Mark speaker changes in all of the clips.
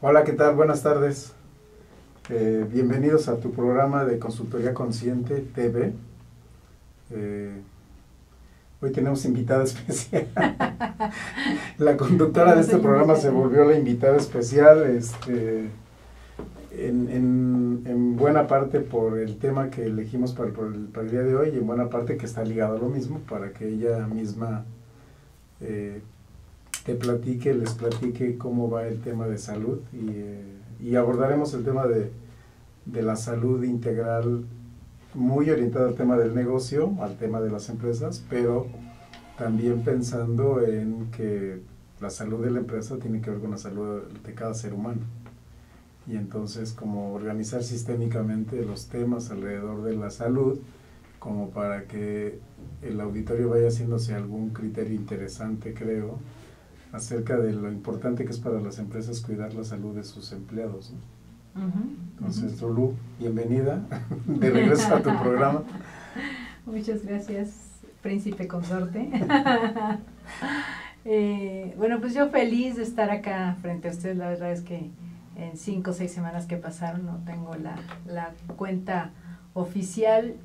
Speaker 1: Hola, ¿qué tal? Buenas tardes. Bienvenidos a tu programa de Consultoría Consciente TV. Hoy tenemos invitada especial. La conductora de este programa se volvió la invitada especial, en buena parte por el tema que elegimos para el día de hoy, y en buena parte que está ligado a lo mismo, para que ella misma les platique cómo va el tema de salud, y abordaremos el tema de la salud integral, muy orientado al tema del negocio, al tema de las empresas, pero también pensando en que la salud de la empresa tiene que ver con la salud de cada ser humano. Y entonces, como organizar sistémicamente los temas alrededor de la salud, como para que el auditorio vaya haciéndose algún criterio interesante, creo, acerca de lo importante que es para las empresas cuidar la salud de sus empleados, ¿no? Entonces, Lulú, bienvenida de regreso a tu programa.
Speaker 2: Muchas gracias, príncipe consorte. Bueno, pues yo feliz de estar acá frente a ustedes. La verdad es que en 5 o 6 semanas que pasaron no tengo la cuenta oficial,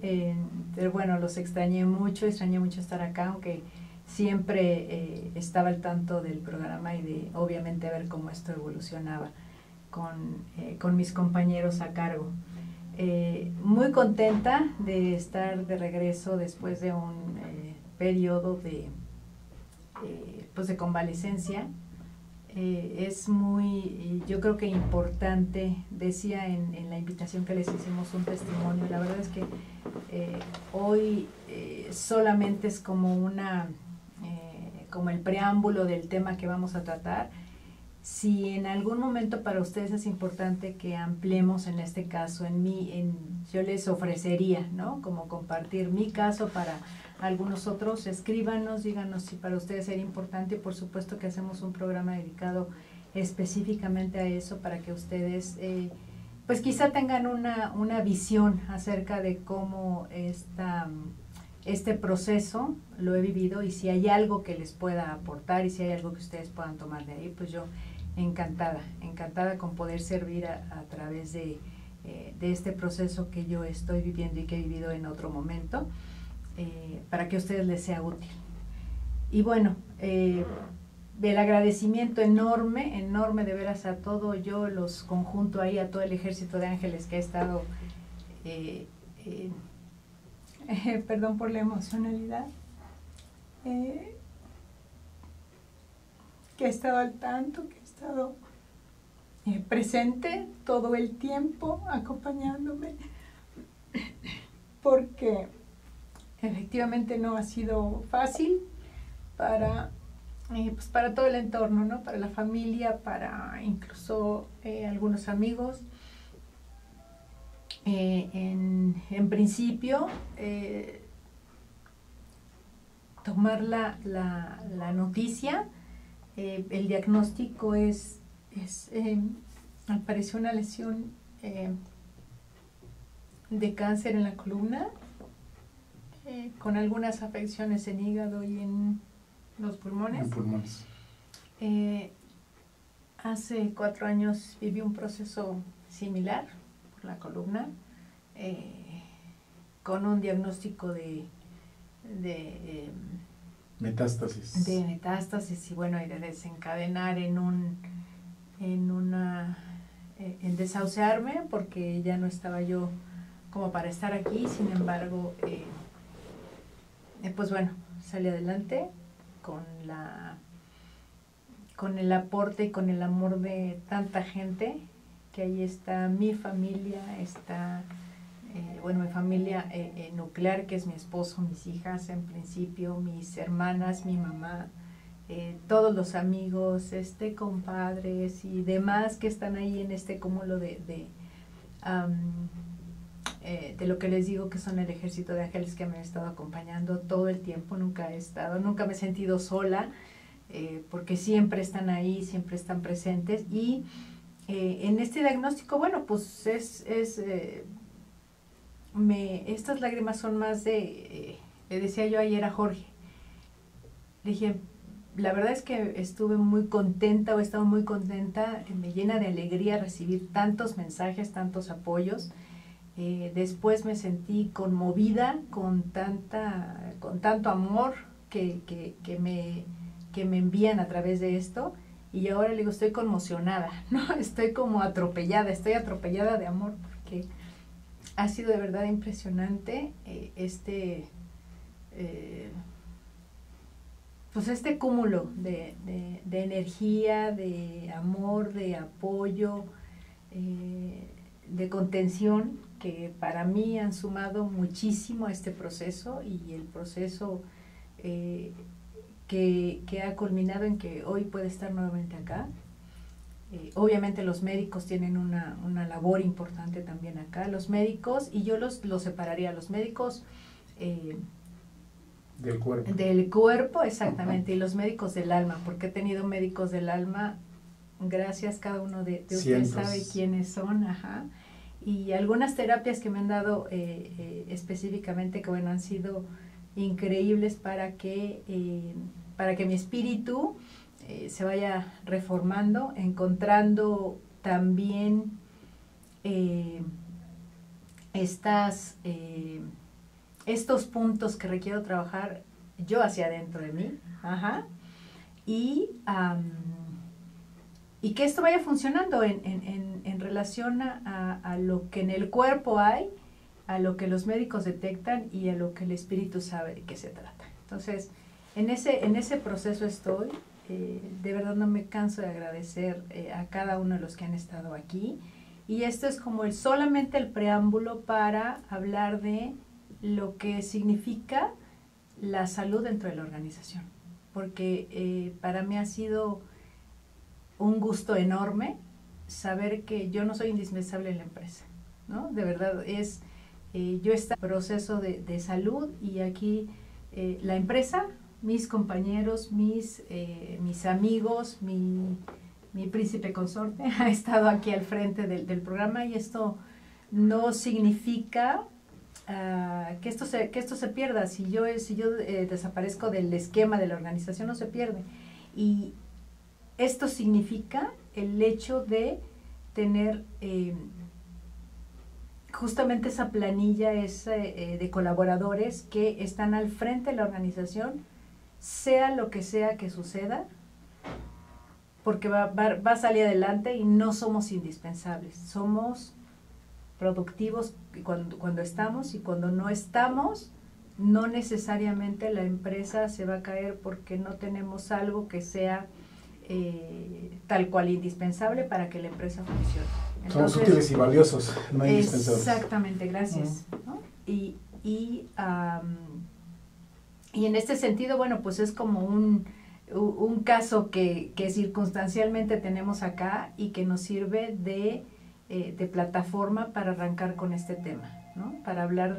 Speaker 2: pero bueno, los extrañé mucho estar acá, aunque siempre estaba al tanto del programa y de obviamente ver cómo esto evolucionaba con mis compañeros a cargo. Muy contenta de estar de regreso después de un periodo pues de convalecencia. Es muy, yo creo que importante, decía en la invitación que les hicimos un testimonio. La verdad es que hoy solamente es como como el preámbulo del tema que vamos a tratar. Si en algún momento para ustedes es importante que ampliemos, en este caso, yo les ofrecería, ¿no?, como compartir mi caso para algunos otros. Escríbanos, díganos si para ustedes sería importante, y por supuesto que hacemos un programa dedicado específicamente a eso, para que ustedes pues quizá tengan una visión acerca de cómo este proceso lo he vivido, y si hay algo que les pueda aportar y si hay algo que ustedes puedan tomar de ahí, pues yo encantada con poder servir a través de este proceso que yo estoy viviendo y que he vivido en otro momento, para que a ustedes les sea útil. Y bueno, el agradecimiento enorme de veras a todo, yo los conjunto ahí, a todo el ejército de ángeles que ha estado, perdón por la emocionalidad, que ha estado al tanto, que ha estado presente todo el tiempo, acompañándome, porque efectivamente no ha sido fácil pues para todo el entorno, ¿no?, para la familia, para incluso algunos amigos. En principio, tomar la noticia, el diagnóstico es al parecer una lesión de cáncer en la columna, con algunas afecciones en hígado y en los pulmones. Hace 4 años viví un proceso similar por la columna, con un diagnóstico de metástasis, y bueno, y de desencadenar en desahuciarme, porque ya no estaba yo como para estar aquí. Sin embargo, pues bueno, salí adelante con el aporte y con el amor de tanta gente, que ahí está mi familia, está mi familia nuclear, que es mi esposo, mis hijas en principio, mis hermanas, mi mamá, todos los amigos, compadres y demás que están ahí en este cúmulo de lo que les digo que son el ejército de ángeles que me han estado acompañando todo el tiempo. Nunca me he sentido sola, porque siempre están ahí, siempre están presentes. Y en este diagnóstico, bueno, pues estas lágrimas son más le decía yo ayer a Jorge, le dije, la verdad es que estuve muy contenta, o he estado muy contenta, me llena de alegría recibir tantos mensajes, tantos apoyos. Después me sentí conmovida con tanto amor que me envían a través de esto, y ahora le digo, estoy conmocionada, ¿no? Estoy como atropellada, estoy atropellada de amor, porque ha sido de verdad impresionante pues este cúmulo de energía, de amor, de apoyo, de contención, que para mí han sumado muchísimo a este proceso, y el proceso que ha culminado en que hoy puede estar nuevamente acá. Obviamente los médicos tienen una labor importante también acá, los médicos, y yo los separaría, los médicos del cuerpo, exactamente, y los médicos del alma, porque he tenido médicos del alma, gracias, cada uno de ustedes sabe quiénes son, ajá, y algunas terapias que me han dado específicamente, que bueno, han sido increíbles para que mi espíritu se vaya reformando, encontrando también estos puntos que requiero trabajar yo hacia adentro de mí, ajá, y que esto vaya funcionando en relación a lo que en el cuerpo hay, a lo que los médicos detectan y a lo que el espíritu sabe de qué se trata. Entonces, en ese proceso estoy. De verdad no me canso de agradecer a cada uno de los que han estado aquí, y esto es como solamente el preámbulo para hablar de lo que significa la salud dentro de la organización, porque para mí ha sido un gusto enorme saber que yo no soy indispensable en la empresa, ¿no? De verdad yo estoy en proceso de salud, y aquí la empresa, mis compañeros, mis amigos, mi príncipe consorte ha estado aquí al frente del programa, y esto no significa que esto se pierda. Si yo desaparezco del esquema de la organización, no se pierde. Y esto significa el hecho de tener justamente esa planilla de colaboradores que están al frente de la organización, sea lo que sea que suceda, porque va a salir adelante, y no somos indispensables, somos productivos cuando estamos, y cuando no estamos, no necesariamente la empresa se va a caer porque no tenemos algo que sea tal cual indispensable para que la empresa funcione.
Speaker 1: Entonces, somos útiles y valiosos, no indispensables.
Speaker 2: Exactamente, gracias. ¿No? Y en este sentido, bueno, pues es como un caso que circunstancialmente tenemos acá, y que nos sirve de plataforma para arrancar con este tema, ¿no? Para hablar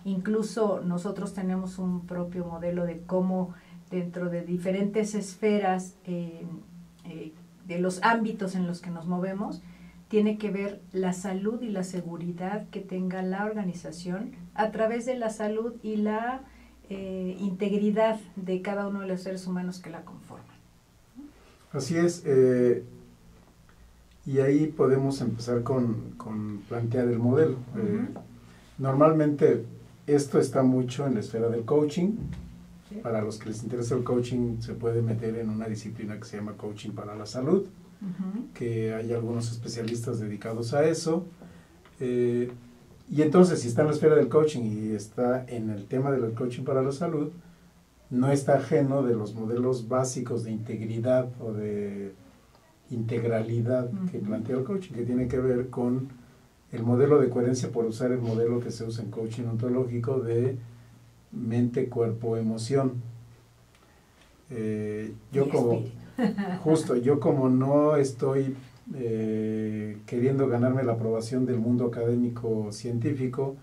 Speaker 2: incluso nosotros tenemos un propio modelo de cómo dentro de diferentes esferas de los ámbitos en los que nos movemos, tiene que ver la salud y la seguridad que tenga la organización a través de la salud y la integridad de cada uno de los seres humanos que la conforman.
Speaker 1: Así es, y ahí podemos empezar con plantear el modelo. Normalmente esto está mucho en la esfera del coaching. Sí. Para los que les interesa el coaching, se puede meter en una disciplina que se llama coaching para la salud, que hay algunos especialistas dedicados a eso. Y entonces, si está en la esfera del coaching y está en el tema del coaching para la salud, no está ajeno de los modelos básicos de integridad o de integralidad que plantea el coaching, que tiene que ver con el modelo de coherencia, por usar el modelo que se usa en coaching ontológico de mente, cuerpo, emoción. Yo como no estoy queriendo ganarme la aprobación del mundo académico científico,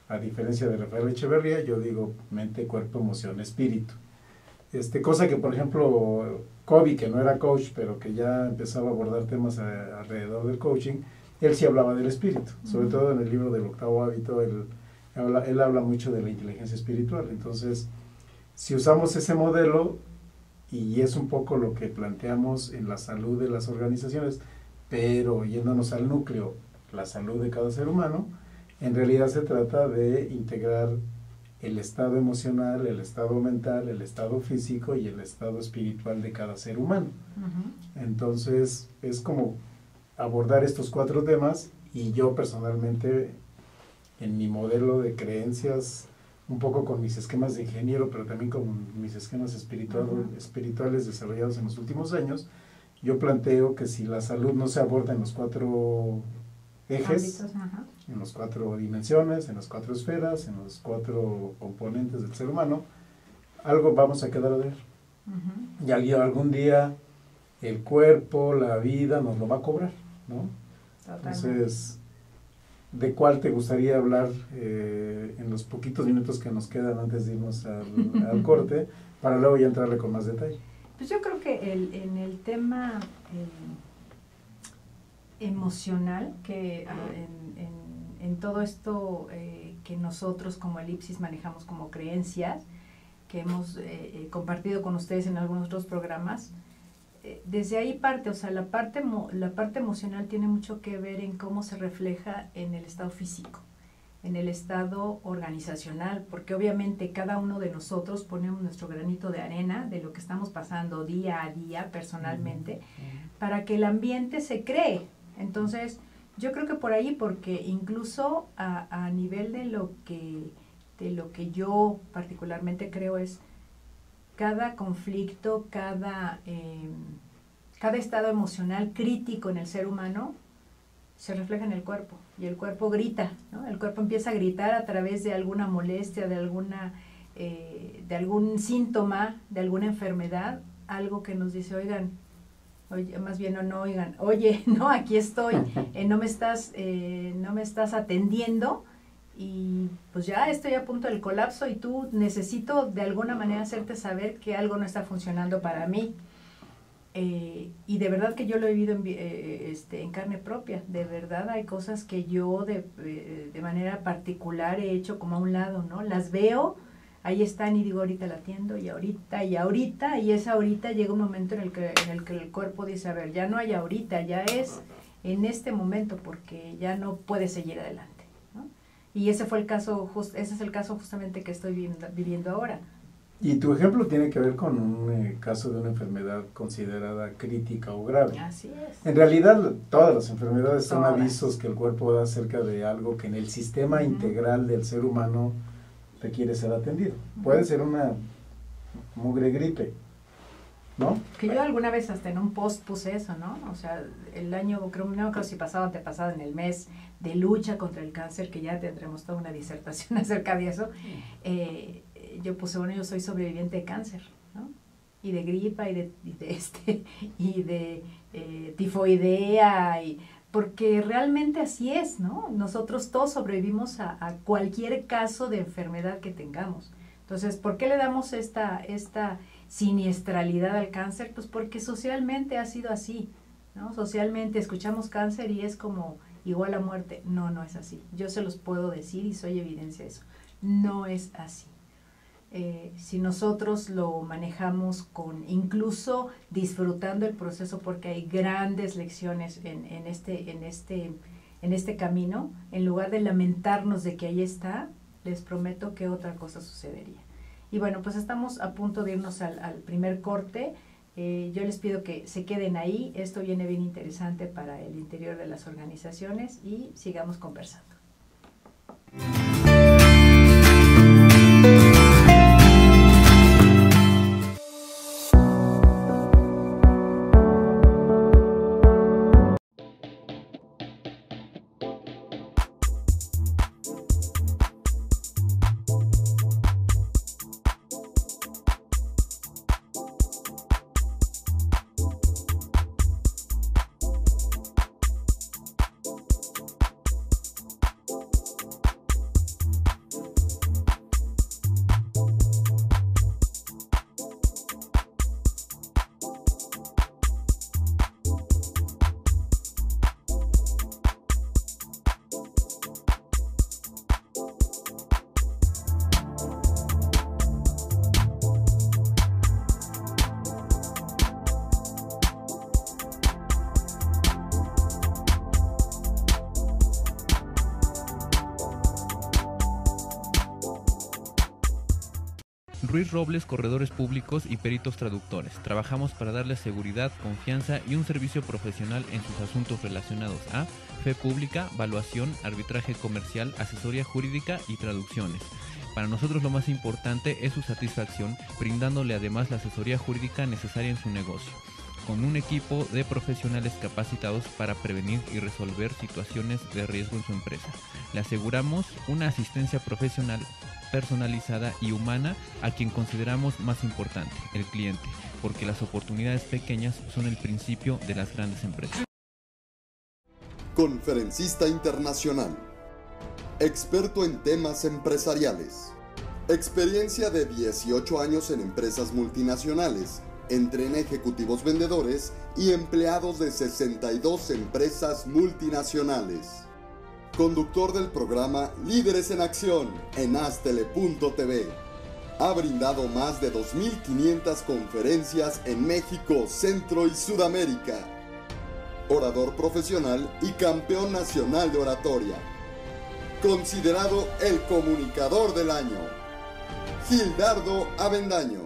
Speaker 1: a diferencia de Rafael Echeverría, yo digo mente, cuerpo, emoción, espíritu. Cosa que, por ejemplo, Covey, que no era coach, pero que ya empezaba a abordar temas alrededor del coaching, él sí hablaba del espíritu, sobre todo en el libro del octavo hábito, él habla mucho de la inteligencia espiritual. Entonces, si usamos ese modelo, y es un poco lo que planteamos en la salud de las organizaciones, pero yéndonos al núcleo, la salud de cada ser humano, en realidad se trata de integrar el estado emocional, el estado mental, el estado físico y el estado espiritual de cada ser humano. Entonces, es como abordar estos 4 temas, y yo personalmente, en mi modelo de creencias, un poco con mis esquemas de ingeniero, pero también con mis esquemas espirituales desarrollados en los últimos años, yo planteo que si la salud no se aborda en los 4 ejes, en las 4 dimensiones, en las 4 esferas, en los 4 componentes del ser humano, algo vamos a quedar a ver. Y algún día el cuerpo, la vida nos lo va a cobrar, ¿no?
Speaker 2: Totalmente.
Speaker 1: Entonces, ¿de cuál te gustaría hablar en los poquitos minutos que nos quedan antes de irnos al corte, para luego ya entrarle con más detalle?
Speaker 2: Pues yo creo que en el tema emocional, que en todo esto que nosotros como Elipsis manejamos como creencias, que hemos compartido con ustedes en algunos otros programas, desde ahí parte, o sea, la parte emocional tiene mucho que ver en cómo se refleja en el estado físico, en el estado organizacional, porque obviamente cada uno de nosotros ponemos nuestro granito de arena de lo que estamos pasando día a día personalmente, para que el ambiente se cree. Entonces, yo creo que por ahí, porque incluso a nivel de lo que yo particularmente creo es cada conflicto, cada estado emocional crítico en el ser humano se refleja en el cuerpo, y el cuerpo grita, ¿no? El cuerpo empieza a gritar a través de alguna molestia, de algún síntoma, de alguna enfermedad, algo que nos dice, oigan, más bien no oigan, oye, no, aquí estoy, no me estás atendiendo, y pues ya estoy a punto del colapso, y tú necesito de alguna manera hacerte saber que algo no está funcionando para mí. Y de verdad que yo lo he vivido en carne propia. De verdad hay cosas que yo de manera particular he hecho como a un lado, ¿no? Las veo, ahí están, y digo, ahorita la atiendo, y ahorita, y esa ahorita llega un momento en el que el cuerpo dice, a ver, ya no hay ahorita, ya es en este momento, porque ya no puede seguir adelante, ¿no? Y ese es el caso justamente que estoy viviendo ahora.
Speaker 1: Y tu ejemplo tiene que ver con un caso de una enfermedad considerada crítica o grave.
Speaker 2: Así es.
Speaker 1: En realidad, todas las enfermedades son avisos que el cuerpo da acerca de algo que en el sistema integral del ser humano requiere ser atendido. Puede ser una mugre gripe, ¿no?
Speaker 2: Que yo alguna vez hasta en un post puse eso, ¿no? O sea, el año, creo si pasado, antepasado, en el mes de lucha contra el cáncer, que ya tendremos toda una disertación acerca de eso, yo puse, bueno, yo soy sobreviviente de cáncer, ¿no? Y de gripa, y de tifoidea, porque realmente así es, ¿no? Nosotros todos sobrevivimos a cualquier caso de enfermedad que tengamos. Entonces, ¿por qué le damos esta siniestralidad al cáncer? Pues porque socialmente ha sido así, ¿no? Socialmente escuchamos cáncer y es como igual a muerte. No, no es así. Yo se los puedo decir y soy evidencia de eso. No es así. Si nosotros lo manejamos incluso disfrutando el proceso, porque hay grandes lecciones en este camino, en lugar de lamentarnos de que ahí está, les prometo que otra cosa sucedería. Y bueno, pues estamos a punto de irnos al primer corte. Yo les pido que se queden ahí, esto viene bien interesante para el interior de las organizaciones, y sigamos conversando.
Speaker 3: Ruiz Robles, corredores públicos y peritos traductores. Trabajamos para darles seguridad, confianza y un servicio profesional en sus asuntos relacionados a fe pública, valuación, arbitraje comercial, asesoría jurídica y traducciones. Para nosotros lo más importante es su satisfacción, brindándole además la asesoría jurídica necesaria en su negocio, con un equipo de profesionales capacitados para prevenir y resolver situaciones de riesgo en su empresa. Le aseguramos una asistencia profesional personalizada y humana a quien consideramos más importante, el cliente, porque las oportunidades pequeñas son el principio de las grandes empresas.
Speaker 4: Conferencista internacional, experto en temas empresariales, experiencia de 18 años en empresas multinacionales, entrena ejecutivos vendedores y empleados de 62 empresas multinacionales. Conductor del programa Líderes en Acción en Astele.tv. Ha brindado más de 2.500 conferencias en México, Centro y Sudamérica. Orador profesional y campeón nacional de oratoria. Considerado el comunicador del año. Gildardo Avendaño.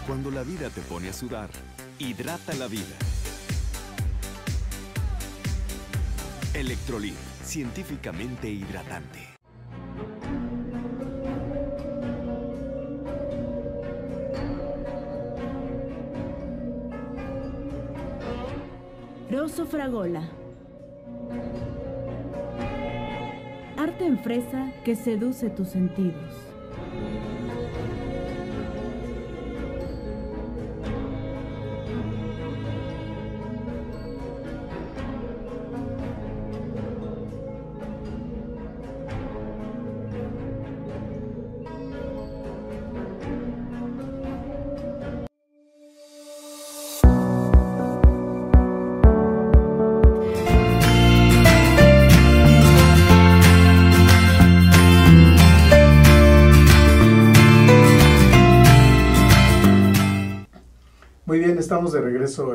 Speaker 5: Cuando la vida te pone a sudar, hidrata la vida. Electrolit, científicamente hidratante.
Speaker 6: Rosso Fragola. Arte en fresa que seduce tus sentidos.
Speaker 1: Muy bien, estamos de regreso.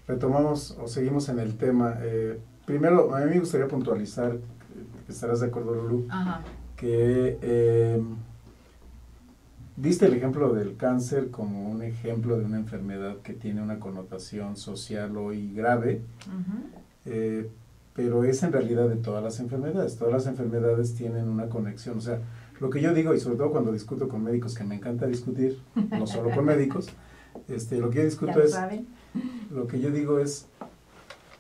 Speaker 1: Retomamos o seguimos en el tema. Primero, a mí me gustaría puntualizar, estarás de acuerdo, Lulú, que diste el ejemplo del cáncer como un ejemplo de una enfermedad que tiene una connotación social hoy grave, pero es en realidad de todas las enfermedades. Todas las enfermedades tienen una conexión. O sea, lo que yo digo, y sobre todo cuando discuto con médicos, que me encanta discutir, no solo con médicos, lo que yo discuto es, lo que yo digo es,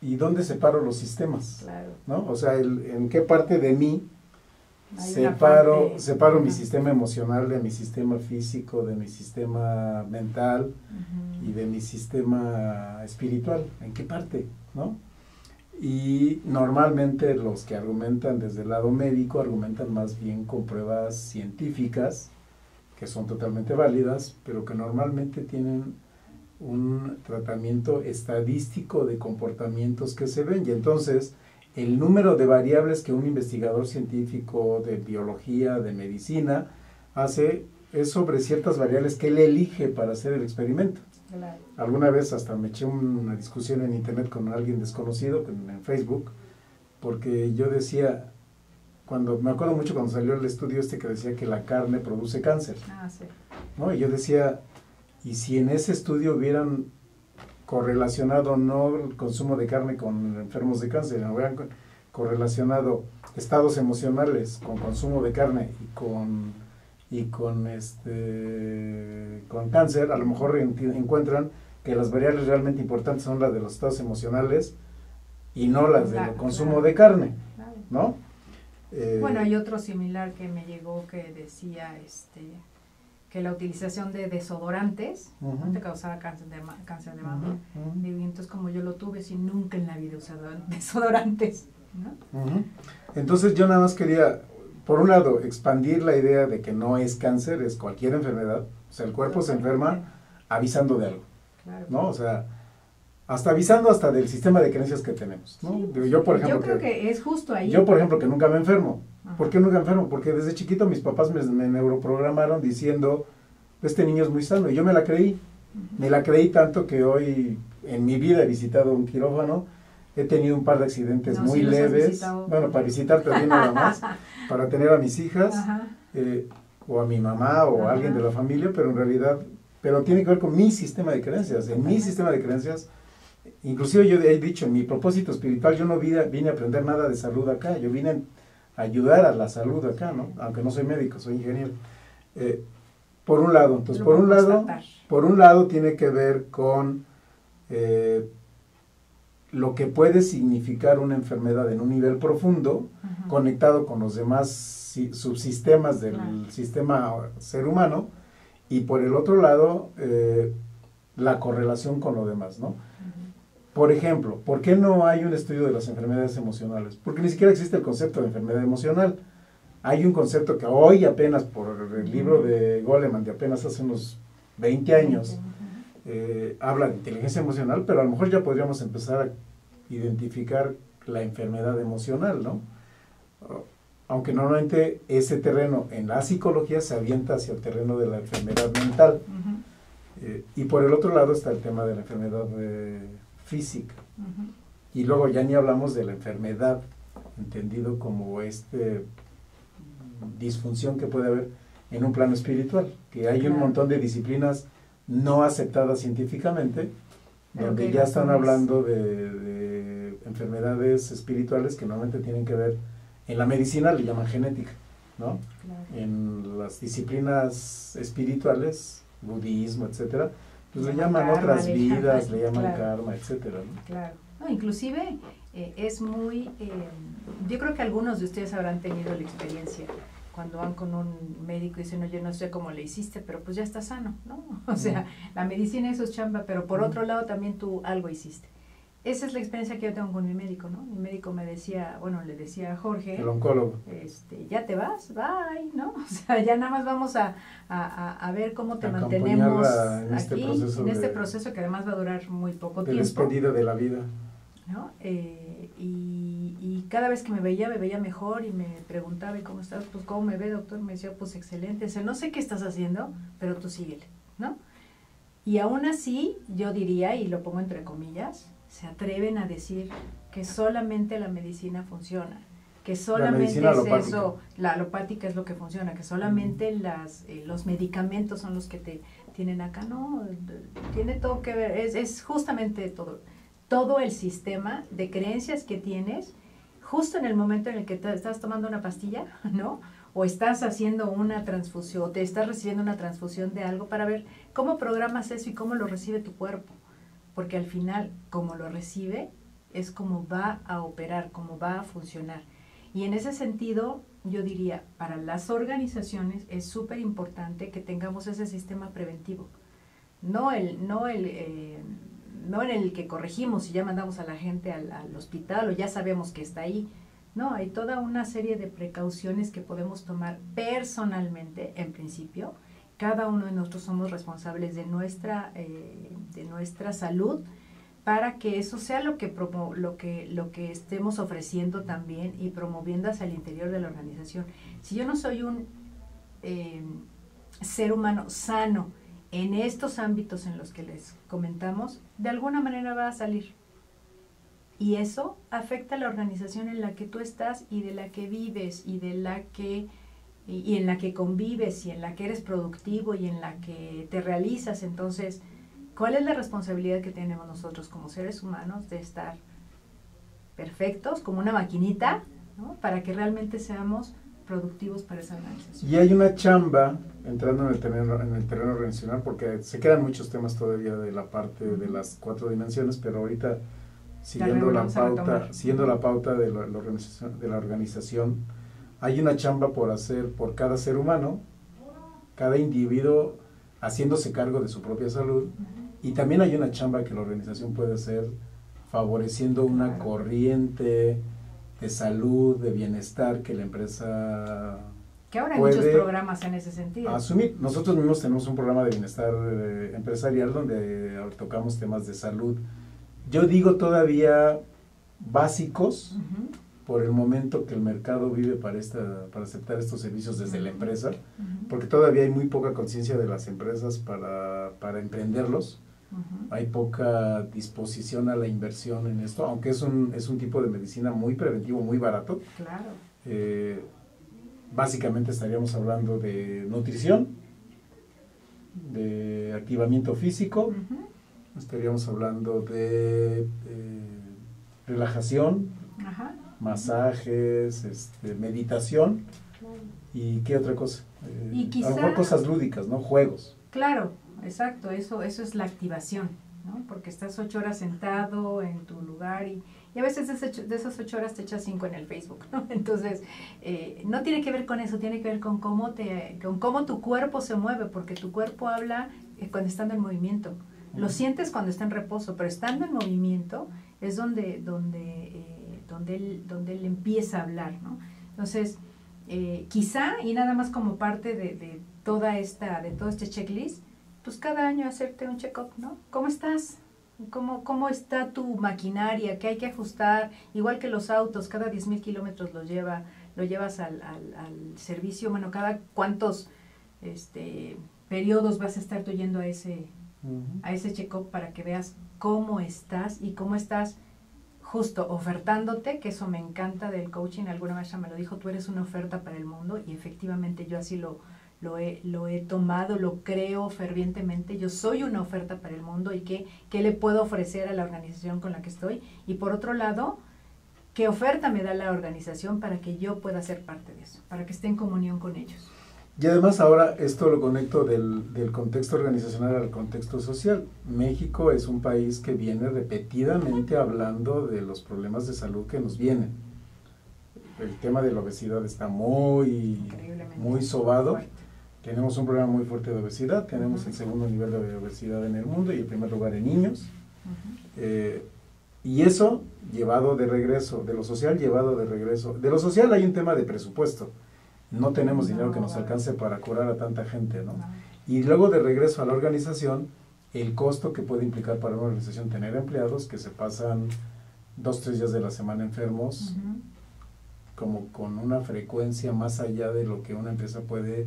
Speaker 1: ¿y dónde separo los sistemas?
Speaker 2: Claro.
Speaker 1: ¿No? O sea, ¿en qué parte de mí separo mi sistema emocional de mi sistema físico, de mi sistema mental y de mi sistema espiritual? ¿En qué parte? ¿No? Y normalmente los que argumentan desde el lado médico argumentan más bien con pruebas científicas, que son totalmente válidas, pero que normalmente tienen un tratamiento estadístico de comportamientos que se ven. Y entonces, el número de variables que un investigador científico de biología, de medicina, hace es sobre ciertas variables que él elige para hacer el experimento.
Speaker 2: Claro.
Speaker 1: Alguna vez hasta me eché una discusión en internet con alguien desconocido, en Facebook, porque yo decía, me acuerdo mucho cuando salió el estudio que decía que la carne produce cáncer.
Speaker 2: Sí.
Speaker 1: ¿No? Y yo decía, ¿y si en ese estudio hubieran correlacionado no el consumo de carne con enfermos de cáncer, no hubieran correlacionado estados emocionales con consumo de carne y con cáncer, a lo mejor encuentran que las variables realmente importantes son las de los estados emocionales y no las del consumo de carne, ¿no?
Speaker 2: Bueno, hay otro similar que me llegó que decía que la utilización de desodorantes no te causaba cáncer de mama. Digo, y entonces como yo lo tuve, si nunca en la vida he usado desodorantes, ¿no?
Speaker 1: Entonces yo nada más quería, por un lado, expandir la idea de que no es cáncer, es cualquier enfermedad. O sea, el cuerpo se enferma avisando de algo, ¿no? O sea, avisando del sistema de creencias que tenemos, ¿no?
Speaker 2: Sí,
Speaker 1: yo, por ejemplo,
Speaker 2: yo creo que es justo ahí.
Speaker 1: Yo, por ejemplo, que nunca me enfermo. ¿Por qué nunca me enfermo? Porque desde chiquito mis papás me neuroprogramaron diciendo, este niño es muy sano, y yo me la creí. Me la creí tanto que hoy en mi vida he visitado un quirófano, he tenido un par de accidentes muy leves, bueno, para visitar también nada más, para tener a mis hijas, o a mi mamá o a alguien de la familia, pero en realidad, pero tiene que ver con mi sistema de creencias. En mi sistema de creencias, inclusive yo he dicho, en mi propósito espiritual, yo no vine a aprender nada de salud acá, yo vine a ayudar a la salud acá, ¿no? Aunque no soy médico, soy ingeniero. Por un lado, entonces, por un lado tiene que ver con lo que puede significar una enfermedad en un nivel profundo, conectado con los demás subsistemas del sistema ser humano, y por el otro lado, la correlación con lo demás, ¿no? Por ejemplo, ¿por qué no hay un estudio de las enfermedades emocionales? Porque ni siquiera existe el concepto de enfermedad emocional. Hay un concepto que hoy apenas, por el libro de Goleman, de apenas hace unos 20 años, habla de inteligencia emocional, pero a lo mejor ya podríamos empezar a identificar la enfermedad emocional, ¿no? Aunque normalmente ese terreno en la psicología se avienta hacia el terreno de la enfermedad mental. Y por el otro lado está el tema de la enfermedad física. Y luego ya ni hablamos de la enfermedad, entendido como disfunción que puede haber en un plano espiritual, que hay un montón de disciplinas no aceptadas científicamente, donde ya están hablando de enfermedades espirituales que normalmente tienen que ver, en la medicina le llaman genética, ¿no? En las disciplinas espirituales, budismo, etcétera, pues le llaman otras vidas, le llaman karma, etcétera, ¿no?
Speaker 2: Claro. No, inclusive es muy, yo creo que algunos de ustedes habrán tenido la experiencia cuando van con un médico y dicen, oye, no sé cómo le hiciste, pero pues ya está sano, ¿no? O sea, la medicina eso es chamba, pero por otro lado también tú algo hiciste. Esa es la experiencia que yo tengo con mi médico, ¿no? Mi médico me decía, bueno, le decía a Jorge,
Speaker 1: el oncólogo,
Speaker 2: ya te vas, bye, ¿no? O sea, ya nada más vamos a ver cómo te mantenemos aquí, en este proceso que además va a durar muy poco tiempo.
Speaker 1: De despedida de la vida.
Speaker 2: ¿No? Y cada vez que me veía mejor y me preguntaba, ¿y cómo estás? Pues, ¿cómo me ve, doctor? Me decía, pues, excelente. O sea, no sé qué estás haciendo, pero tú síguele, ¿no? Y aún así, yo diría, y lo pongo entre comillas, se atreven a decir que solamente la medicina funciona, que solamente es eso, la alopática es lo que funciona, que solamente los medicamentos son los que te tienen acá. No, tiene todo que ver, es justamente todo el sistema de creencias que tienes justo en el momento en el que estás tomando una pastilla, ¿no? O estás haciendo una transfusión, o te estás recibiendo una transfusión de algo para ver cómo programas eso y cómo lo recibe tu cuerpo. Porque al final, como lo recibe, es como va a operar, como va a funcionar. Y en ese sentido, yo diría, para las organizaciones es súper importante que tengamos ese sistema preventivo. No en el que corregimos y ya mandamos a la gente al hospital o ya sabemos que está ahí. No, hay toda una serie de precauciones que podemos tomar personalmente, en principio. Cada uno de nosotros somos responsables de nuestra salud para que eso sea lo que estemos ofreciendo también y promoviendo hacia el interior de la organización. Si yo no soy un ser humano sano en estos ámbitos en los que les comentamos, de alguna manera va a salir. Y eso afecta a la organización en la que tú estás y de la que vives y en la que convives y en la que eres productivo y en la que te realizas. Entonces, ¿cuál es la responsabilidad que tenemos nosotros como seres humanos de estar perfectos, como una maquinita, ¿no? Para que realmente seamos productivos para esa organización?
Speaker 1: Y hay una chamba entrando en el terreno organizacional, porque se quedan muchos temas todavía de la parte de las 4 dimensiones, pero ahorita siguiendo la pauta de la organización, hay una chamba por hacer por cada ser humano, cada individuo haciéndose cargo de su propia salud, y también hay una chamba que la organización puede hacer favoreciendo una corriente de salud, de bienestar que la empresa
Speaker 2: que ahora hay muchos programas en ese sentido.
Speaker 1: Asumir. Nosotros mismos tenemos un programa de bienestar empresarial donde tocamos temas de salud. Yo digo todavía básicos, por el momento que el mercado vive para aceptar estos servicios desde la empresa, porque todavía hay muy poca conciencia de las empresas para emprenderlos. Hay poca disposición a la inversión en esto, aunque es un tipo de medicina muy preventivo, muy barato.
Speaker 2: Claro.
Speaker 1: Básicamente estaríamos hablando de nutrición, de activamiento físico, estaríamos hablando de relajación, masajes, meditación, y ¿qué otra cosa?
Speaker 2: Y quizá,
Speaker 1: a lo mejor cosas lúdicas, ¿no? Juegos.
Speaker 2: Claro, exacto, eso es la activación, ¿no? Porque estás 8 horas sentado en tu lugar y a veces de esas 8 horas te echas 5 en el Facebook, ¿no? Entonces, no tiene que ver con eso, tiene que ver con cómo tu cuerpo se mueve, porque tu cuerpo habla cuando estando en movimiento. Lo sientes cuando está en reposo, pero estando en movimiento es donde él empieza a hablar, ¿no? Entonces, quizá, y nada más como parte de todo este checklist, pues cada año hacerte un check-up, ¿no? ¿Cómo estás? ¿Cómo está tu maquinaria? ¿Qué hay que ajustar? Igual que los autos, cada 10,000 kilómetros lo llevas al servicio. Bueno, cada cuántos periodos vas a estar tú yendo a ese check-up para que veas cómo estás y cómo estás justo ofertándote, que eso me encanta del coaching. Alguna maestra me lo dijo, tú eres una oferta para el mundo, y efectivamente yo así lo he tomado, lo creo fervientemente. Yo soy una oferta para el mundo, y qué le puedo ofrecer a la organización con la que estoy, y por otro lado, qué oferta me da la organización para que yo pueda ser parte de eso, para que esté en comunión con ellos.
Speaker 1: Y además ahora esto lo conecto del contexto organizacional al contexto social. México es un país que viene repetidamente hablando de los problemas de salud que nos vienen. El tema de la obesidad está muy sobado. Fuerte. Tenemos un problema muy fuerte de obesidad, tenemos el segundo nivel de obesidad en el mundo y el primer lugar en niños. Y eso llevado de regreso, de lo social llevado de regreso. De lo social hay un tema de presupuesto. No tenemos dinero que nos alcance para curar a tanta gente, ¿no? Y luego de regreso a la organización, el costo que puede implicar para una organización tener empleados que se pasan 2-3 días de la semana enfermos, como con una frecuencia más allá de lo que una empresa puede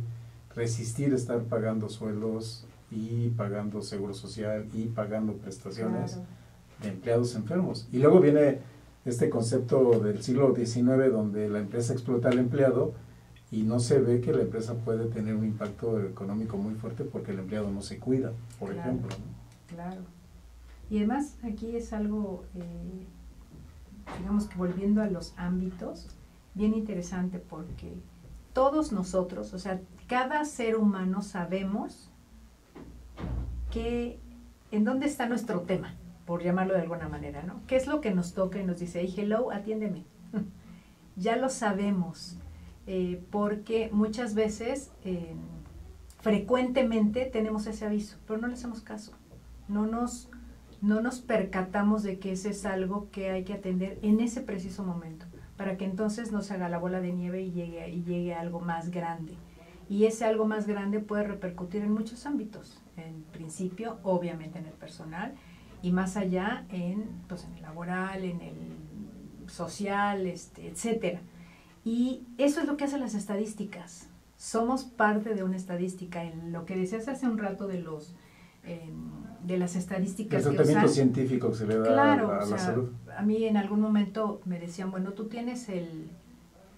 Speaker 1: resistir, estar pagando sueldos y pagando seguro social y pagando prestaciones de empleados enfermos. Y luego viene este concepto del siglo XIX donde la empresa explota al empleado, y no se ve que la empresa puede tener un impacto económico muy fuerte porque el empleado no se cuida, por ejemplo, ¿no?
Speaker 2: Claro. Y además aquí es algo, digamos que volviendo a los ámbitos, bien interesante, porque todos nosotros, o sea, cada ser humano sabemos en dónde está nuestro tema, por llamarlo de alguna manera, ¿no? ¿Qué es lo que nos toca y nos dice, hey, hello, atiéndeme? Ya lo sabemos. Porque muchas veces, frecuentemente tenemos ese aviso, pero no le hacemos caso, no nos percatamos de que ese es algo que hay que atender en ese preciso momento, para que entonces no se haga la bola de nieve y llegue a algo más grande. Y ese algo más grande puede repercutir en muchos ámbitos, en principio, obviamente en el personal, y más allá en el laboral, en el social, etcétera. Y eso es lo que hacen las estadísticas. Somos parte de una estadística. En lo que decías hace un rato de las estadísticas.
Speaker 1: El tratamiento científico que se le da a la salud.
Speaker 2: A mí en algún momento me decían, bueno, tú tienes el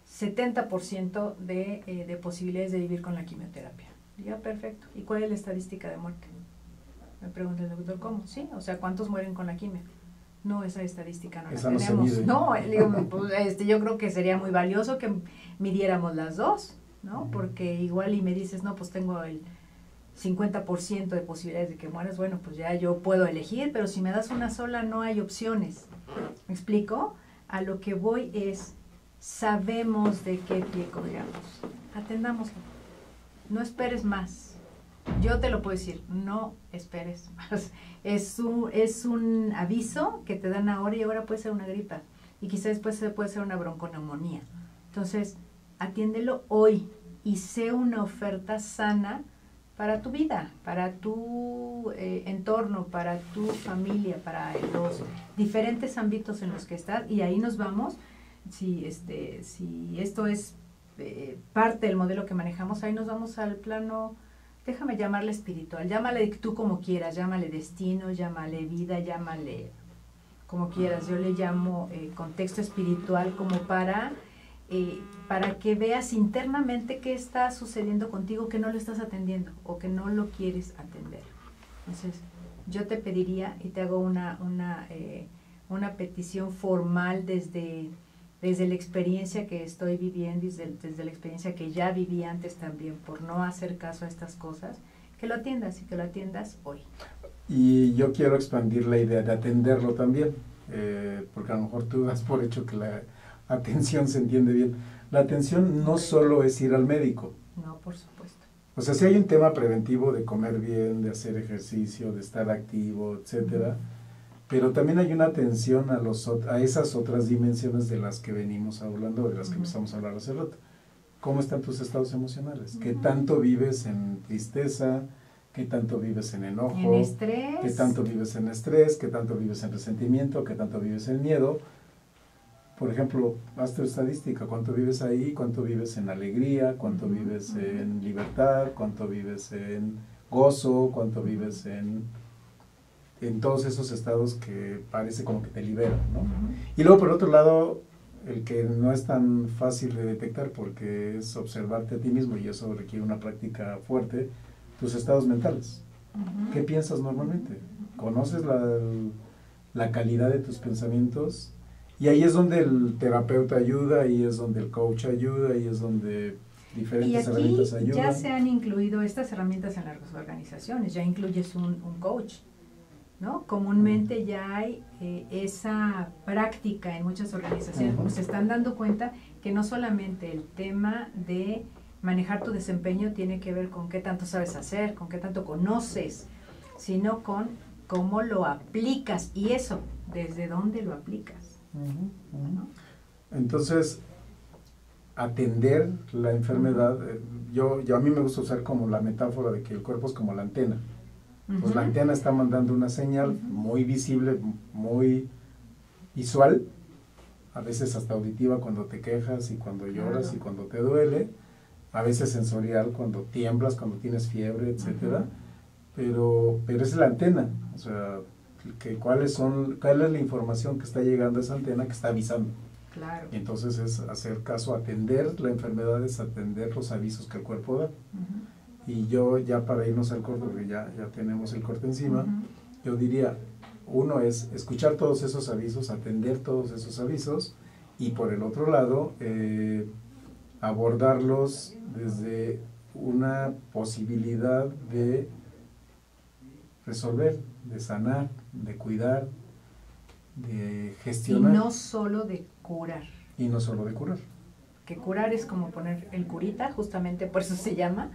Speaker 2: 70% de posibilidades de vivir con la quimioterapia. Y ya, perfecto. ¿Y cuál es la estadística de muerte? Me pregunta el doctor, ¿cómo? Sí, o sea, ¿cuántos mueren con la quimio? No, esa estadística no
Speaker 1: esa
Speaker 2: la tenemos.
Speaker 1: Se mide.
Speaker 2: No, pues, yo creo que sería muy valioso que midiéramos las dos, ¿no? Porque igual y me dices, no, pues tengo el 50% de posibilidades de que mueras, bueno, pues ya yo puedo elegir, pero si me das una sola no hay opciones. ¿Me explico? A lo que voy es, sabemos de qué pie colgamos, atendámoslo, no esperes más. Yo te lo puedo decir, no esperes más. Es un aviso que te dan ahora, y ahora puede ser una gripa. Y quizás después puede ser una bronconeumonía. Entonces, atiéndelo hoy y sé una oferta sana para tu vida, para tu entorno, para tu familia, para los diferentes ámbitos en los que estás. Y ahí nos vamos, si esto es parte del modelo que manejamos, ahí nos vamos al plano, déjame llamarle espiritual, llámale tú como quieras, llámale destino, llámale vida, llámale como quieras. Yo le llamo contexto espiritual como para que veas internamente qué está sucediendo contigo, que no lo estás atendiendo o que no lo quieres atender. Entonces, yo te pediría y te hago una petición formal desde la experiencia que estoy viviendo, desde la experiencia que ya viví antes también, por no hacer caso a estas cosas, que lo atiendas y que lo atiendas hoy.
Speaker 1: Y yo quiero expandir la idea de atenderlo también, porque a lo mejor tú das por hecho que la atención se entiende bien. La atención no solo es ir al médico.
Speaker 2: No, por supuesto.
Speaker 1: O sea, si hay un tema preventivo de comer bien, de hacer ejercicio, de estar activo, etcétera, pero también hay una atención a esas otras dimensiones de las que venimos hablando, de las que empezamos a hablar hace rato. ¿Cómo están tus estados emocionales? ¿Qué tanto vives en tristeza? ¿Qué tanto vives en enojo?
Speaker 2: En estrés.
Speaker 1: ¿Qué tanto vives en estrés? ¿Qué tanto vives en resentimiento? ¿Qué tanto vives en miedo? Por ejemplo, haz tu estadística, ¿cuánto vives ahí? ¿Cuánto vives en alegría? ¿Cuánto vives en libertad? ¿Cuánto vives en gozo? ¿Cuánto vives en todos esos estados que parece como que te liberan, ¿no? Y luego, por otro lado, el que no es tan fácil de detectar porque es observarte a ti mismo y eso requiere una práctica fuerte, tus estados mentales. ¿Qué piensas normalmente? ¿Conoces la calidad de tus pensamientos? Y ahí es donde el terapeuta ayuda, ahí es donde el coach ayuda, ahí es donde diferentes herramientas ayudan.
Speaker 2: Ya se han incluido estas herramientas en las organizaciones, ya incluyes un coach, ¿no? Comúnmente ya hay esa práctica en muchas organizaciones, porque se están dando cuenta que no solamente el tema de manejar tu desempeño tiene que ver con qué tanto sabes hacer, con qué tanto conoces, sino con cómo lo aplicas, y eso, desde dónde lo aplicas. ¿No?
Speaker 1: Entonces, atender la enfermedad, yo a mí me gusta usar como la metáfora de que el cuerpo es como la antena. Pues la antena está mandando una señal muy visible, muy visual, a veces hasta auditiva cuando te quejas y cuando lloras y cuando te duele, a veces sensorial cuando tiemblas, cuando tienes fiebre, etcétera. Pero es la antena, o sea, cuál es la información que está llegando a esa antena que está avisando.
Speaker 2: Claro.
Speaker 1: Y entonces es hacer caso, atender la enfermedad, es atender los avisos que el cuerpo da. Y yo ya para irnos al corte, porque ya tenemos el corte encima, yo diría, uno es escuchar todos esos avisos, atender todos esos avisos, y por el otro lado, abordarlos desde una posibilidad de resolver, de sanar, de cuidar, de gestionar.
Speaker 2: Y no solo de curar.
Speaker 1: Y no solo de curar.
Speaker 2: Que curar es como poner el curita, justamente por eso se llama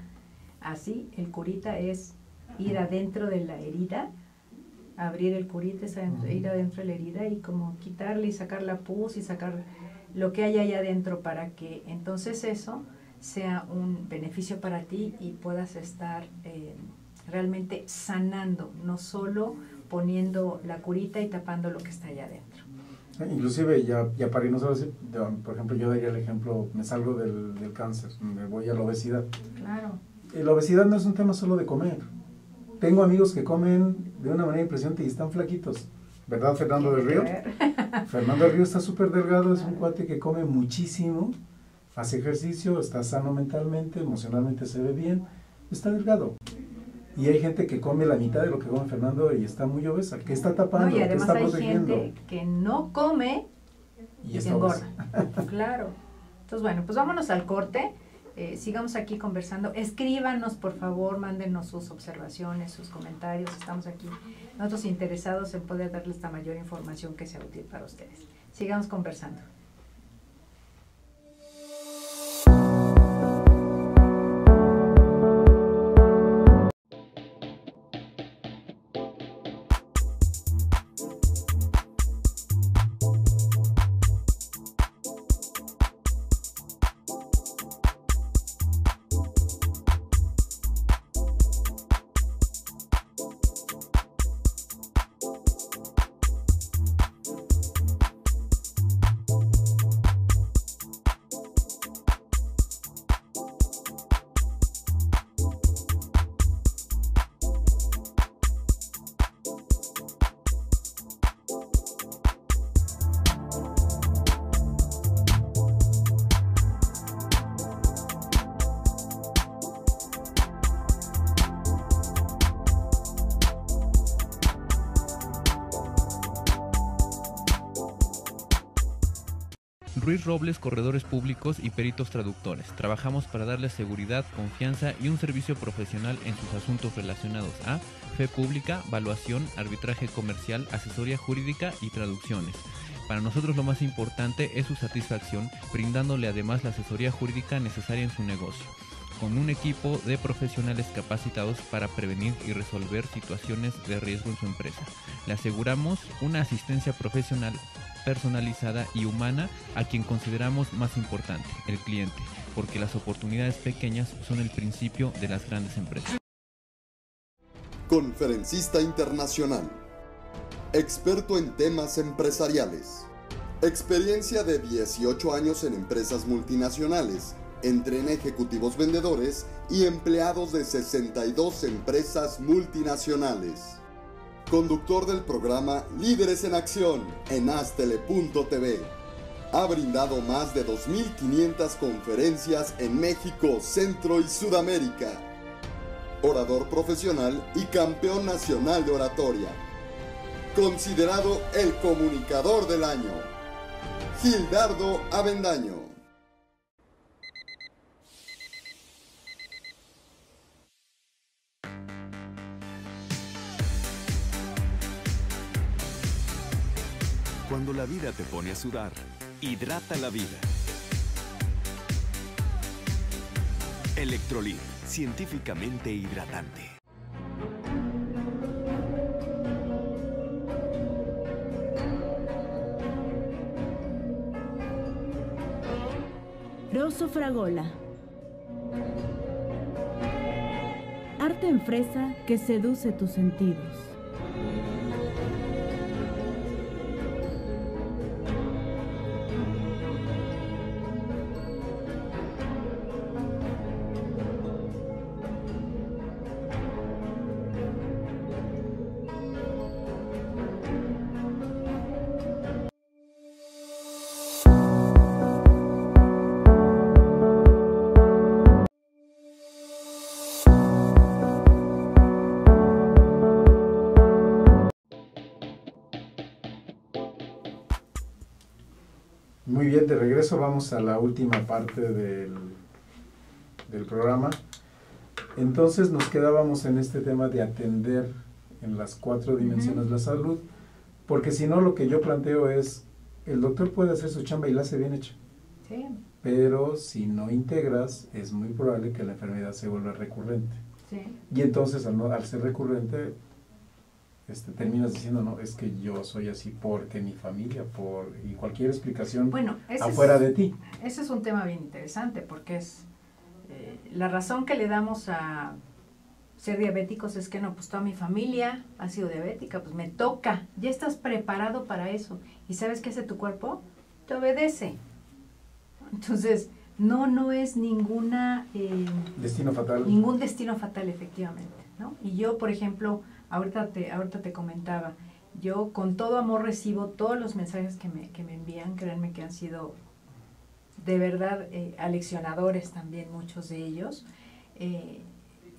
Speaker 2: así. El curita es ir adentro de la herida, abrir el curita es ir adentro de la herida y como quitarle y sacar la pus y sacar lo que hay ahí adentro para que entonces eso sea un beneficio para ti y puedas estar realmente sanando, no solo poniendo la curita y tapando lo que está allá adentro.
Speaker 1: Inclusive, ya para irnos a decir, por ejemplo, yo daría el ejemplo, me salgo del cáncer, me voy a la obesidad.
Speaker 2: Claro.
Speaker 1: La obesidad no es un tema solo de comer. Tengo amigos que comen de una manera impresionante y están flaquitos. ¿Verdad, Fernando del Río? Fernando del Río está súper delgado, es un cuate que come muchísimo, hace ejercicio, está sano mentalmente, emocionalmente se ve bien, está delgado. Y hay gente que come la mitad de lo que come Fernando y está muy obesa. ¿Qué está tapando?
Speaker 2: No, y además
Speaker 1: ¿Qué está
Speaker 2: hay
Speaker 1: protegiendo?
Speaker 2: gente que no come y se engorda. Claro. Entonces, bueno, pues vámonos al corte. Sigamos aquí conversando. Escríbanos, por favor, mándenos sus observaciones, sus comentarios. Estamos aquí nosotros interesados en poder darles la mayor información que sea útil para ustedes. Sigamos conversando.
Speaker 3: Ruiz Robles, corredores públicos y peritos traductores. Trabajamos para darles seguridad, confianza y un servicio profesional en sus asuntos relacionados a fe pública, valuación, arbitraje comercial, asesoría jurídica y traducciones. Para nosotros lo más importante es su satisfacción, brindándole además la asesoría jurídica necesaria en su negocio, con un equipo de profesionales capacitados para prevenir y resolver situaciones de riesgo en su empresa. Le aseguramos una asistencia profesional personalizada y humana a quien consideramos más importante, el cliente, porque las oportunidades pequeñas son el principio de las grandes empresas.
Speaker 4: Conferencista internacional, experto en temas empresariales, experiencia de 18 años en empresas multinacionales, entrena ejecutivos vendedores y empleados de 62 empresas multinacionales. Conductor del programa Líderes en Acción en Astele.tv. Ha brindado más de 2.500 conferencias en México, Centro y Sudamérica. Orador profesional y campeón nacional de oratoria. Considerado el comunicador del año. Gildardo Avendaño.
Speaker 5: Cuando la vida te pone a sudar, hidrata la vida. Electrolit, científicamente hidratante.
Speaker 6: Rosso Fragola. Arte en fresa que seduce tus sentidos.
Speaker 1: Muy bien, de regreso vamos a la última parte del programa. Entonces nos quedábamos en este tema de atender en las 4 dimensiones la salud, porque si no lo que yo planteo es, el doctor puede hacer su chamba y la hace bien hecha.
Speaker 2: Sí.
Speaker 1: Pero si no integras, es muy probable que la enfermedad se vuelva recurrente.
Speaker 2: Sí.
Speaker 1: Y entonces al ser recurrente, terminas diciendo, no, es que yo soy así porque mi familia, y cualquier explicación afuera de ti.
Speaker 2: Ese es un tema bien interesante porque es la razón que le damos a ser diabéticos es que no, pues toda mi familia ha sido diabética, pues me toca, ya estás preparado para eso. ¿Y sabes qué hace tu cuerpo? Te obedece. Entonces, no es ninguna...
Speaker 1: destino fatal.
Speaker 2: Ningún destino fatal, efectivamente, ¿no? Y yo, por ejemplo, ahorita te comentaba, yo con todo amor recibo todos los mensajes que me envían, créanme que han sido de verdad aleccionadores también, muchos de ellos,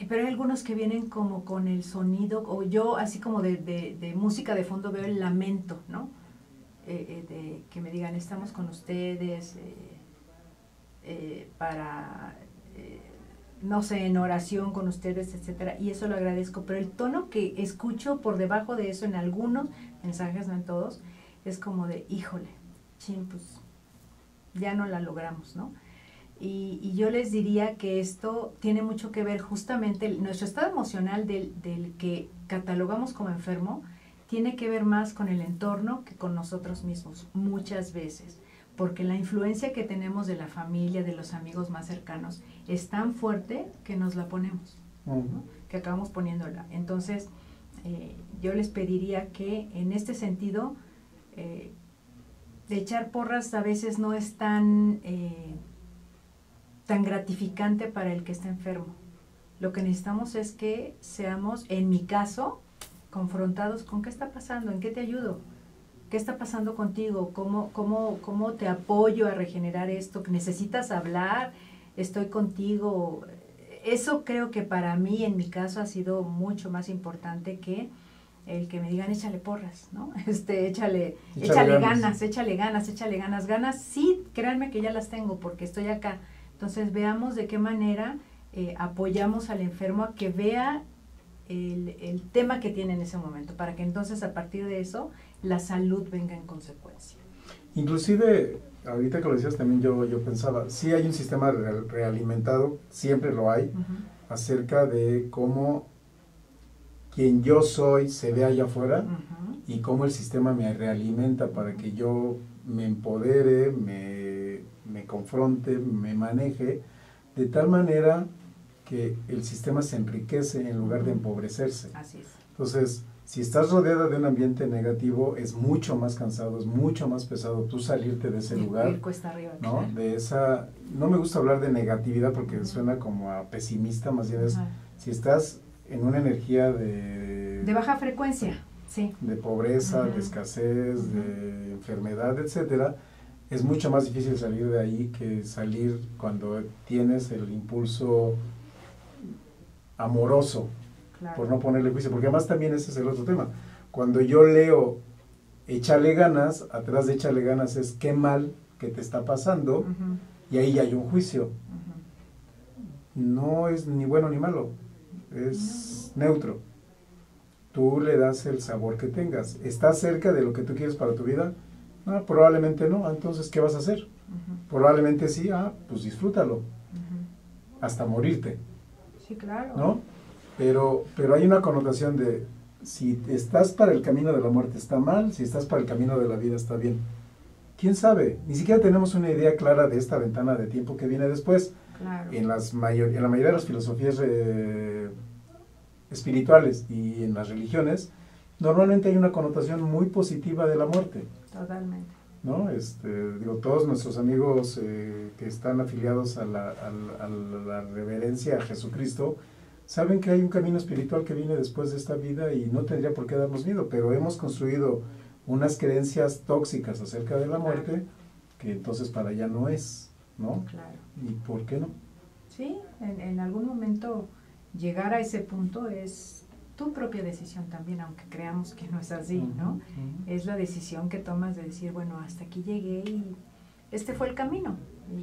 Speaker 2: pero hay algunos que vienen como con el sonido, o yo así como de música de fondo veo el lamento, ¿no? De que me digan, estamos con ustedes para... no sé, en oración con ustedes, etcétera, y eso lo agradezco, pero el tono que escucho por debajo de eso en algunos mensajes, no en todos, es como de, híjole, chin, pues ya no la logramos, ¿no? Y yo les diría que esto tiene mucho que ver justamente, nuestro estado emocional del que catalogamos como enfermo, tiene que ver más con el entorno que con nosotros mismos, muchas veces. Porque la influencia que tenemos de la familia, de los amigos más cercanos, es tan fuerte que nos la ponemos, ¿no? Que acabamos poniéndola. Entonces, yo les pediría que en este sentido, de echar porras a veces no es tan gratificante para el que está enfermo. Lo que necesitamos es que seamos, en mi caso, confrontados con qué está pasando, en qué te ayudo. ¿Qué está pasando contigo? ¿Cómo te apoyo a regenerar esto? ¿Necesitas hablar? ¿Estoy contigo? Eso creo que para mí, en mi caso, ha sido mucho más importante que el que me digan échale porras, ¿no? Échale ganas, sí, créanme que ya las tengo porque estoy acá. Entonces veamos de qué manera apoyamos al enfermo a que vea el tema que tiene en ese momento, para que entonces a partir de eso la salud venga en consecuencia.
Speaker 1: Inclusive, ahorita que lo decías también yo pensaba, sí hay un sistema realimentado, siempre lo hay, acerca de cómo quien yo soy se ve allá afuera y cómo el sistema me realimenta para que yo me empodere, me confronte, me maneje, de tal manera que el sistema se enriquece en lugar de empobrecerse.
Speaker 2: Así es.
Speaker 1: Entonces, si estás rodeada de un ambiente negativo, es mucho más cansado, es mucho más pesado tú salirte de ese lugar.
Speaker 2: Ir cuesta arriba,
Speaker 1: ¿no?
Speaker 2: Claro.
Speaker 1: No me gusta hablar de negatividad porque suena como a pesimista, más bien es, si estás en una energía de
Speaker 2: baja frecuencia, sí.
Speaker 1: De pobreza, de escasez, de enfermedad, etcétera, es mucho más difícil salir de ahí que salir cuando tienes el impulso amoroso,
Speaker 2: Claro.
Speaker 1: por no ponerle juicio, porque además también ese es el otro tema. Cuando yo leo échale ganas, atrás de échale ganas es qué mal que te está pasando, y ahí ya hay un juicio. No es ni bueno ni malo, es neutro. Tú le das el sabor que tengas. ¿Estás cerca de lo que tú quieres para tu vida? No, probablemente no. Entonces, ¿qué vas a hacer? Probablemente sí. Pues disfrútalo. Hasta morirte.
Speaker 2: Sí, claro.
Speaker 1: ¿No? Pero hay una connotación de si estás para el camino de la muerte está mal, si estás para el camino de la vida está bien. ¿Quién sabe? Ni siquiera tenemos una idea clara de esta ventana de tiempo que viene después.
Speaker 2: Claro.
Speaker 1: En la mayoría de las filosofías espirituales y en las religiones, normalmente hay una connotación muy positiva de la muerte.
Speaker 2: Totalmente.
Speaker 1: ¿No? Todos nuestros amigos que están afiliados a la reverencia a Jesucristo, saben que hay un camino espiritual que viene después de esta vida y no tendría por qué darnos miedo, pero hemos construido unas creencias tóxicas acerca de la muerte que entonces para allá no es, ¿no?
Speaker 2: Claro.
Speaker 1: ¿Y por qué no?
Speaker 2: Sí, en algún momento llegar a ese punto es tu propia decisión también, aunque creamos que no es así, ¿no? Es la decisión que tomas de decir, bueno, hasta aquí llegué y este fue el camino,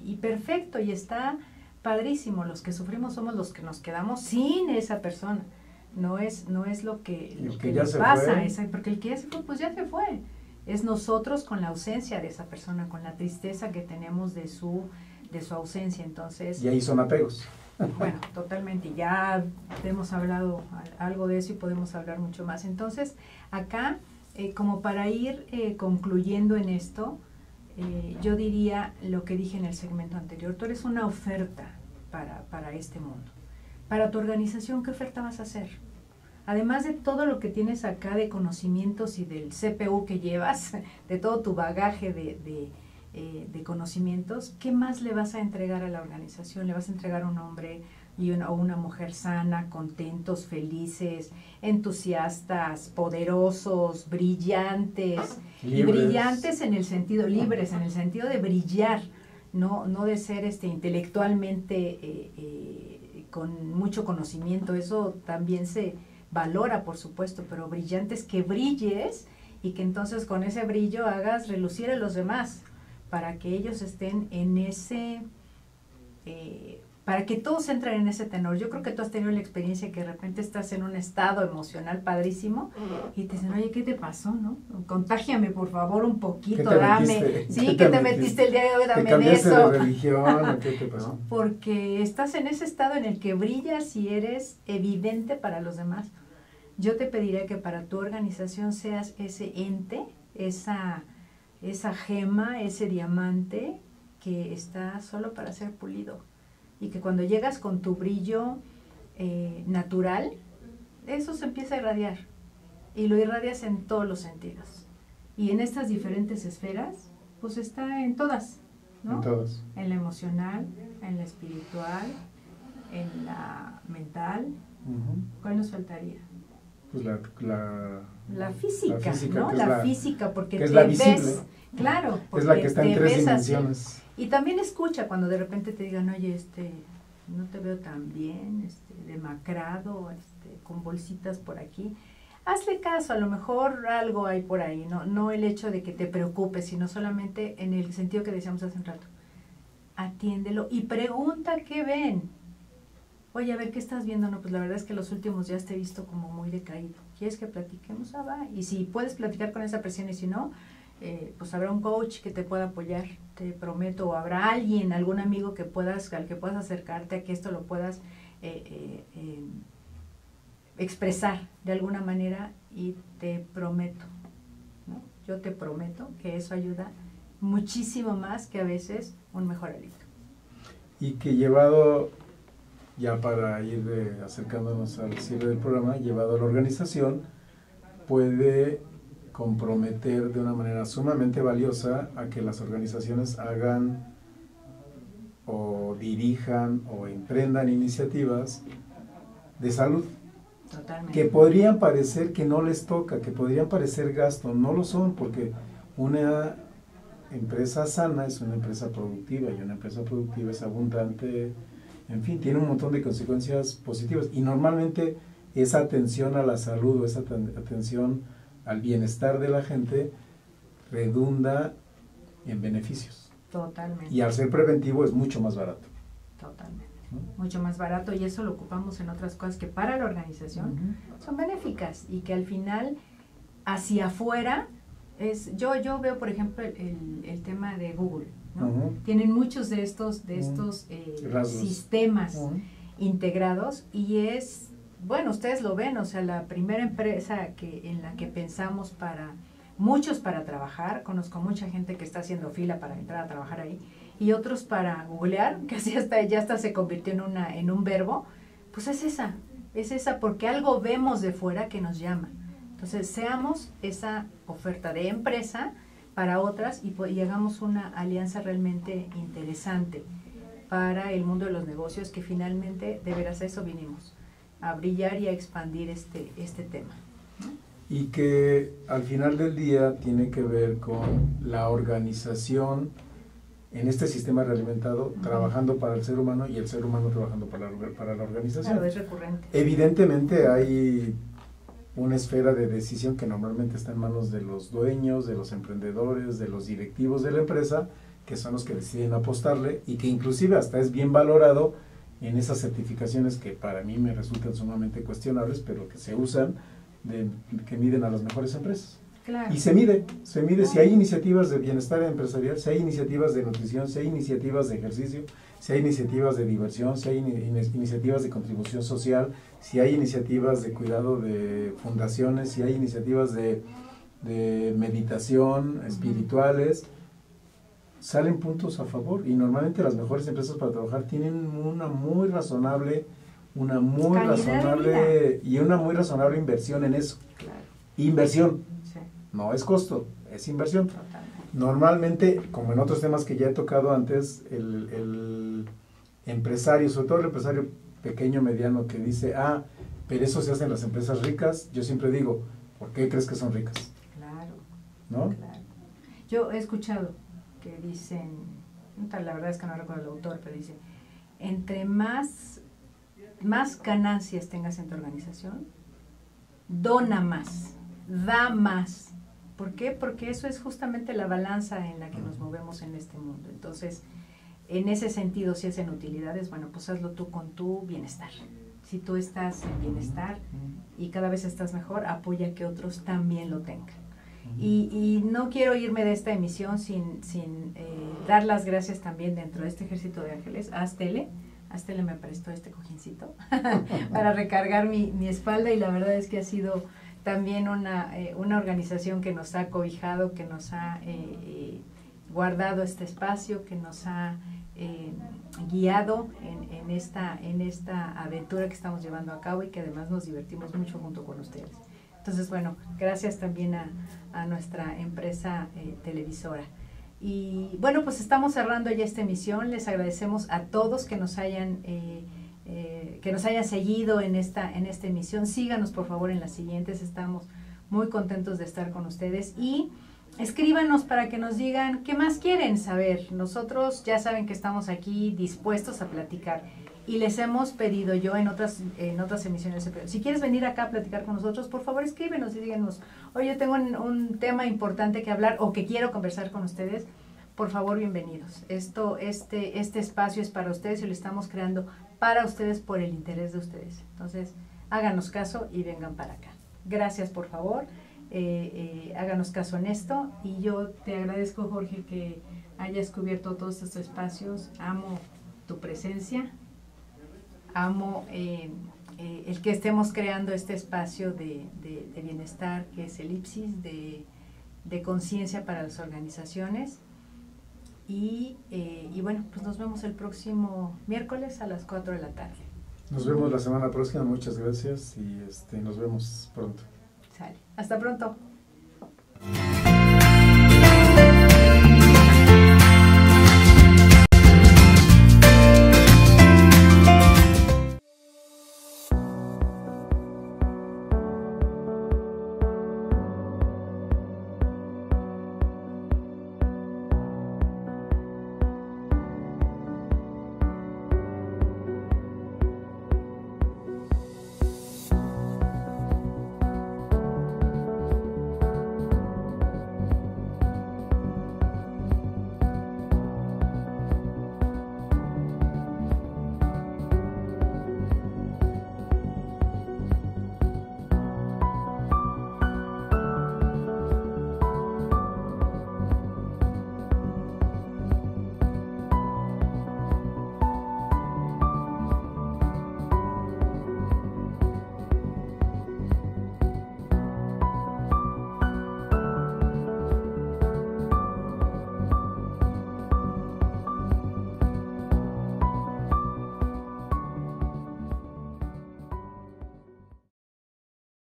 Speaker 2: y perfecto, y está padrísimo. Los que sufrimos somos los que nos quedamos sin esa persona, no es lo que nos pasa, porque el que ya se fue, pues ya se fue. Es nosotros con la ausencia de esa persona, con la tristeza que tenemos de su ausencia. Entonces,
Speaker 1: y ahí son apegos.
Speaker 2: Bueno, totalmente, ya hemos hablado algo de eso y podemos hablar mucho más. Entonces, acá, como para ir concluyendo en esto, yo diría lo que dije en el segmento anterior: tú eres una oferta para este mundo. Para tu organización, ¿qué oferta vas a hacer? Además de todo lo que tienes acá de conocimientos y del CPU que llevas, de todo tu bagaje de conocimientos, ¿qué más le vas a entregar a la organización? ¿Le vas a entregar a un hombre o una mujer sana, contentos, felices, entusiastas, poderosos, brillantes? Libres. Y brillantes en el sentido, libres, en el sentido de brillar, no de ser intelectualmente con mucho conocimiento. Eso también se valora, por supuesto, pero brillantes, que brilles y que entonces con ese brillo hagas relucir a los demás, para que ellos estén en ese, para que todos entren en ese tenor. Yo creo que tú has tenido la experiencia que de repente estás en un estado emocional padrísimo y te dicen, oye, ¿qué te pasó, no? Contágiame, por favor, un poquito, dame. Sí, ¿qué te metiste el día de hoy? Dame de eso.
Speaker 1: ¿De religión? ¿Qué te pasó?
Speaker 2: Porque estás en ese estado en el que brillas y eres evidente para los demás. Yo te pediría que para tu organización seas ese ente, esa gema, ese diamante que está solo para ser pulido, y que cuando llegas con tu brillo natural, eso se empieza a irradiar, y lo irradias en todos los sentidos, y en estas diferentes esferas, pues está en todas, ¿no?
Speaker 1: En todas.
Speaker 2: En la emocional, en la espiritual, en la mental. ¿Cuál nos faltaría?
Speaker 1: Pues
Speaker 2: la física, ¿no?
Speaker 1: La
Speaker 2: física, porque
Speaker 1: es
Speaker 2: te
Speaker 1: la visible,
Speaker 2: ves, claro,
Speaker 1: es la que está en 3 dimensiones.
Speaker 2: Así. Y también escucha cuando de repente te digan, oye, no te veo tan bien, demacrado, con bolsitas por aquí. hazle caso, a lo mejor algo hay por ahí, no el hecho de que te preocupes, sino solamente en el sentido que decíamos hace un rato. Atiéndelo y pregunta qué ven. Oye, a ver, ¿qué estás viendo? No, pues la verdad es que los últimos días te he visto como muy decaído. ¿Quieres que platiquemos? Ah, va. Y si puedes platicar con esa persona y si no, pues habrá un coach que te pueda apoyar, te prometo, o habrá alguien, algún amigo al que puedas acercarte a que esto lo puedas expresar de alguna manera, y te prometo, ¿no? Yo te prometo que eso ayuda muchísimo más que a veces un mejor alivio.
Speaker 1: Y que llevado, ya para ir acercándonos al cierre del programa, llevado a la organización, puede comprometer de una manera sumamente valiosa a que las organizaciones hagan o dirijan o emprendan iniciativas de salud.
Speaker 2: Totalmente.
Speaker 1: Que podrían parecer que no les toca, que podrían parecer gasto, no lo son, porque una empresa sana es una empresa productiva, y una empresa productiva es abundante, en fin, tiene un montón de consecuencias positivas, y normalmente esa atención a la salud o esa atención al bienestar de la gente redunda en beneficios.
Speaker 2: Totalmente.
Speaker 1: Y al ser preventivo es mucho más barato.
Speaker 2: Totalmente. Mucho más barato, y eso lo ocupamos en otras cosas que para la organización son benéficas, y que al final hacia afuera es, yo veo por ejemplo el tema de Google, ¿no? Tienen muchos de estos sistemas integrados, y es, bueno, ustedes lo ven, o sea, la primera empresa en la que pensamos muchos para trabajar, conozco mucha gente que está haciendo fila para entrar a trabajar ahí, y otros para googlear, que así ya hasta se convirtió en un verbo, pues es esa, porque algo vemos de fuera que nos llama. Entonces, seamos esa oferta de empresa para otras, y hagamos una alianza realmente interesante para el mundo de los negocios, que finalmente, de veras, a eso vinimos, a brillar y a expandir este tema, ¿no?
Speaker 1: Y que al final del día tiene que ver con la organización en este sistema realimentado, trabajando para el ser humano, y el ser humano trabajando para la organización.
Speaker 2: Claro, es recurrente.
Speaker 1: Evidentemente hay una esfera de decisión que normalmente está en manos de los dueños, de los emprendedores, de los directivos de la empresa, que son los que deciden apostarle, y que inclusive hasta es bien valorado en esas certificaciones que para mí me resultan sumamente cuestionables, pero que se usan, que miden a las mejores empresas.
Speaker 2: Claro.
Speaker 1: Y se mide si hay iniciativas de bienestar empresarial, si hay iniciativas de nutrición, si hay iniciativas de ejercicio, si hay iniciativas de diversión, si hay iniciativas de contribución social, si hay iniciativas de cuidado de fundaciones, si hay iniciativas de meditación, espirituales, salen puntos a favor, y normalmente las mejores empresas para trabajar tienen una muy razonable inversión en eso.
Speaker 2: Claro.
Speaker 1: Inversión.
Speaker 2: Sí.
Speaker 1: No es costo, es inversión.
Speaker 2: Totalmente.
Speaker 1: Normalmente, como en otros temas que ya he tocado antes, el empresario, sobre todo el empresario pequeño, mediano, que dice, pero eso se hace en las empresas ricas, yo siempre digo, ¿por qué crees que son ricas?
Speaker 2: Claro.
Speaker 1: ¿No?
Speaker 2: Claro. Yo he escuchado que dicen, la verdad es que no recuerdo el autor, pero dice, entre más ganancias tengas en tu organización, dona más, da más. ¿Por qué? Porque eso es justamente la balanza en la que nos movemos en este mundo. Entonces, en ese sentido, si hacen utilidades, bueno, pues hazlo tú con tu bienestar. Si tú estás en bienestar y cada vez estás mejor, apoya que otros también lo tengan. Y no quiero irme de esta emisión sin dar las gracias también, dentro de este Ejército de Ángeles, a Astele. Astele me prestó este cojincito para recargar mi espalda, y la verdad es que ha sido también una organización que nos ha cobijado, que nos ha guardado este espacio, que nos ha guiado en esta aventura que estamos llevando a cabo, y que además nos divertimos mucho junto con ustedes. Entonces, bueno, gracias también a nuestra empresa televisora. Y bueno, pues estamos cerrando ya esta emisión. Les agradecemos a todos que nos hayan seguido en esta emisión. Síganos por favor en las siguientes, estamos muy contentos de estar con ustedes, y escríbanos para que nos digan qué más quieren saber. Nosotros ya saben que estamos aquí dispuestos a platicar y les hemos pedido yo en otras emisiones, si quieres venir acá a platicar con nosotros, por favor escríbenos y díganos, oye, tengo un tema importante que hablar o que quiero conversar con ustedes. Por favor, bienvenidos. Este espacio es para ustedes y lo estamos creando para ustedes por el interés de ustedes. Entonces, háganos caso y vengan para acá. Gracias, por favor. Háganos caso en esto. Y yo te agradezco, Jorge, que hayas cubierto todos estos espacios. Amo tu presencia. Amo el que estemos creando este espacio de bienestar, que es Elipsis, de conciencia para las organizaciones. Y bueno, pues nos vemos el próximo miércoles a las 4 de la tarde.
Speaker 1: Nos vemos la semana próxima, muchas gracias y nos vemos pronto.
Speaker 2: Sale. Hasta pronto.